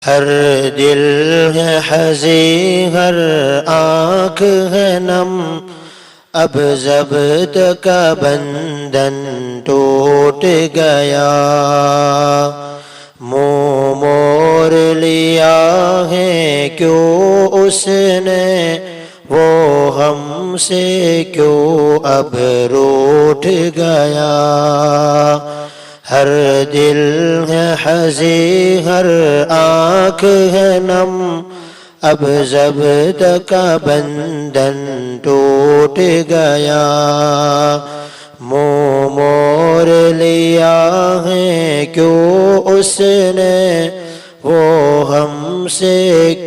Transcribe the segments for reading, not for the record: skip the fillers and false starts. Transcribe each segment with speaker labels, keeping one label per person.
Speaker 1: ہر دل ہے حزیں ہر آنکھ ہے نم، اب ضبط کا بندھن ٹوٹ گیا، منہ موڑ لیا ہے کیوں اس نے، وہ ہم سے کیوں اب روٹھ گیا۔ ہر دل ہے حزیں ہر آنکھ ہے نم، اب ضبط کا بندھن ٹوٹ گیا، منہ موڑ لیا ہے کیوں اس نے، وہ ہم سے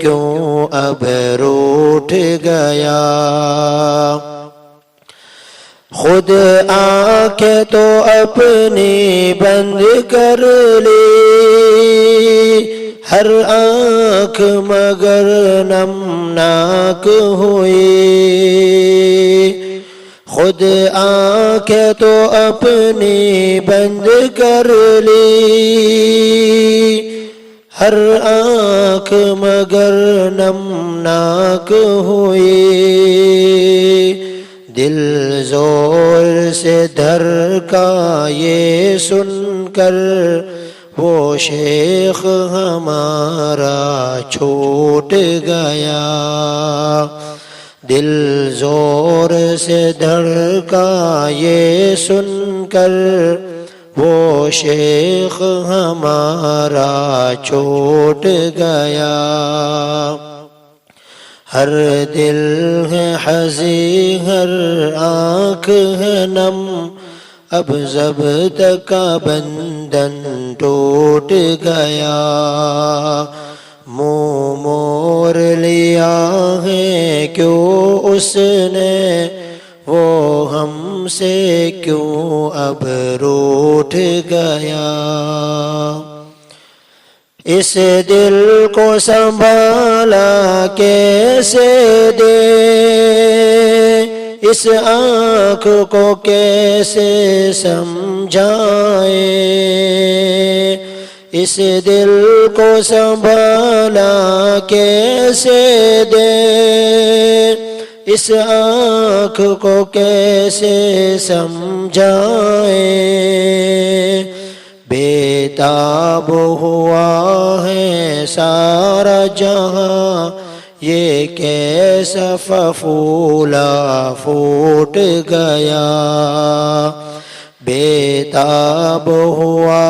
Speaker 1: کیوں اب روٹھ گیا۔ خود آنکھیں تو اپنی بند کر لی، ہر آنکھ مگر نمناک ہوئی، خود آنکھیں تو اپنی بند کر لی، ہر آنکھ مگر نمناک ہوئی، دل زور سے دھڑکا یہ سن کر، وہ شیخ ہمارا چھوٹ گیا، دل زور سے دھڑکا یہ سن کر، وہ شیخ ہمارا چھوٹ گیا۔ ہر دل ہے حزیں ہر آنکھ ہے نم، اب ضبط کا بندھن ٹوٹ گیا، منہ موڑ لیا ہے کیوں اس نے، وہ ہم سے کیوں اب روٹھ گیا۔ اس دل کو سنبھالا کیسے دے، اس آنکھ کو کیسے سمجھائے، اس دل کو سنبھالا کیسے دے، اس آنکھ کو کیسے سمجھائے، بے تاب ہوا ہے سارا جہاں، یہ کیسا پھپھولا پھوٹ گیا، بے تاب ہوا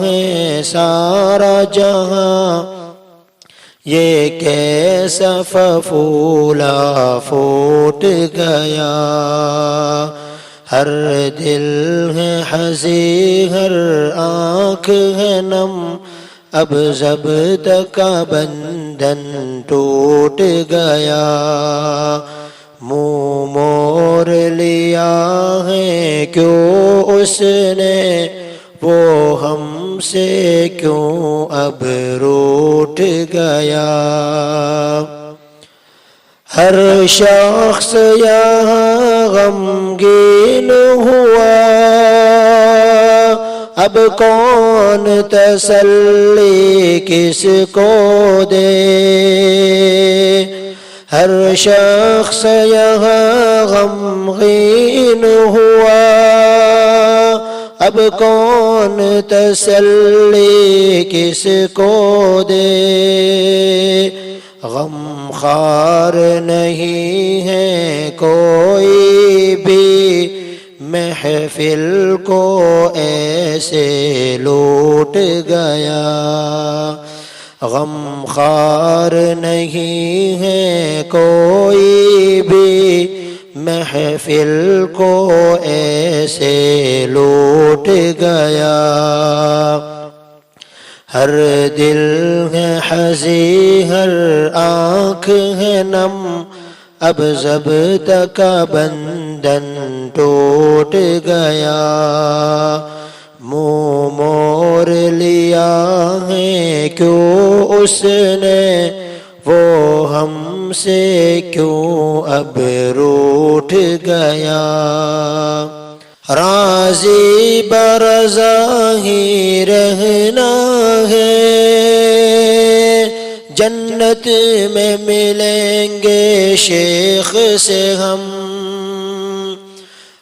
Speaker 1: ہے سارا جہاں، یہ کیسا پھپھولا پھوٹ گیا۔ ہر دل ہے حزیں ہر آنکھ ہے نم، اب ضبط کا بندھن ٹوٹ گیا، منہ موڑ لیا ہے کیوں اس نے، وہ ہم سے کیوں اب روٹھ گیا۔ ہر شخص یہاں غمگین ہوا، اب کون تسلی کس کو دے، ہر شخص یہاں غمگین ہوا، اب کون تسلی کس کو دے، غم خوار نہیں ہے کوئی بھی، محفل کو ایسے لوٹ گیا، غم خوار نہیں ہے کوئی بھی، محفل کو ایسے لوٹ گیا۔ ہر دل ہے حزیں ہر آنکھ ہے نم، اب ضبط کا بندھن ٹوٹ گیا، منہ موڑ لیا ہے کیوں اس نے، وہ ہم سے کیوں اب روٹھ گیا۔ راضی برضا ہی رہنا ہے، جنت میں ملیں گے شیخ سے ہم،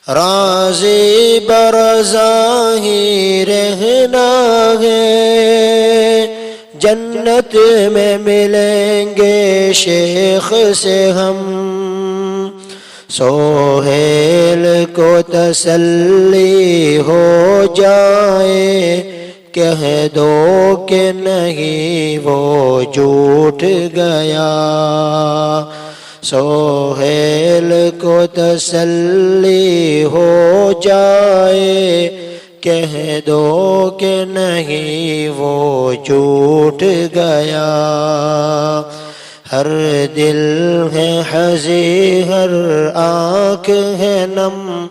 Speaker 1: راضی برضا ہی رہنا ہے، جنت میں ملیں گے شیخ سے ہم، سہیل کو تسلی ہو جائے، کہہ دو کہ نہیں وہ جھوٹ گیا، سہیل کو تسلی ہو جائے، کہہ دو کہ نہیں وہ جھوٹ گیا، ہر دل ہے حزیں ہر آنکھ ہے نم،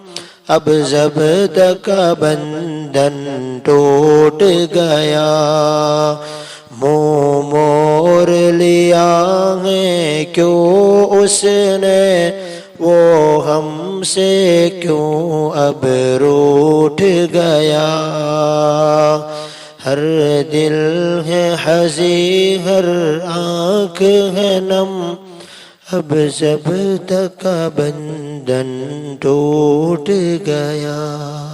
Speaker 1: اب ضبط کا بندھن ٹوٹ گیا، منہ موڑ لیا ہے کیوں اس نے، وہ ہم سے کیوں اب روٹھ گیا، ہر دل ہے حزیں ہر آنکھ ہے نم، اب ضبط کا بندھن ٹوٹ گیا۔